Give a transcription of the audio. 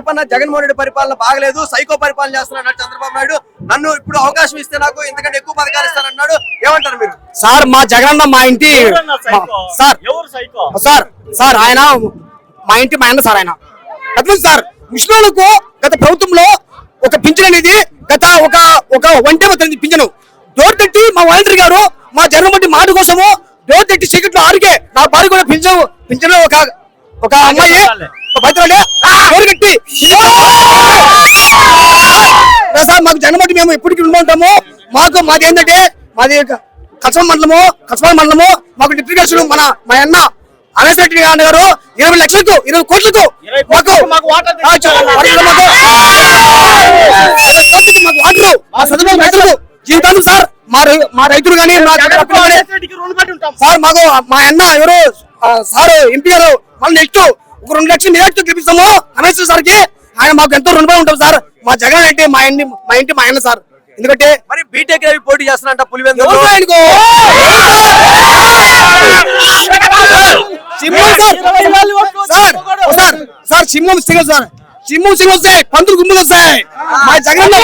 చెప్పన్నా, జగన్మోహన్ రెడ్డి పరిపాలన బాగలేదు, సైకో పరిపాలన చేస్తున్నాడు చంద్రబాబు నాయుడు. నన్ను ఇప్పుడు అవకాశం ఇస్తే నాకు ఇంతకంటే ఎక్కువ పథకాలు ఇస్తానన్నాడు. ఏమంటారు మీరు? సార్ మా జగనన్న మా ఇంటి సార్ ఆయన మా ఇంటి మా అన్న సార్. ఆయన సార్ ముస్లింలకు గత ప్రభుత్వంలో ఒక పింఛన్ అనేది గత ఒక ఒంటే పింఛను డోర్ తట్టి మా వాలంటీర్ గారు మా జగన్మోహన్ మాట కోసము డోర్ తట్టి చీకట్లో ఆరికే నా భార్య కూడా పింఛన్ ఒక అమ్మాయి డోర్ కట్టి సార్ మాకు జగన్మోహన్ మేము ఎప్పటికీ ఉంటాము. మాది ఏంటంటే మాది కసవ మండలము మాకు డిప్యూటీ మా అన్న అవినాష్ రెడ్డి గారు 20 లక్షలకు 20 కోట్లకు మాకు వాటర్ రైతులకు జీవితాంతం సార్ మా రైతులు కానీ సార్ మాకు మా అన్న ఎవరు సార్ ఎంపీ గారు మళ్ళీ నెక్స్ట్ ఒక 2 లక్షలు నిరాశతో గెలిపిస్తాము అవినాష్ సార్కి. ఆయన మాకు ఎంతో రుణపడి ఉంటాం సార్. మా జగన్ అంటే మా ఇంటి మా అన్న సార్. ఎందుకంటే మరి బీటెక్ రవి పోటీ చేస్తున్నట్ట పులివెందులు సార్ సింహం వస్తే పంతులు గుంపులు వస్తాయి. మా జగన్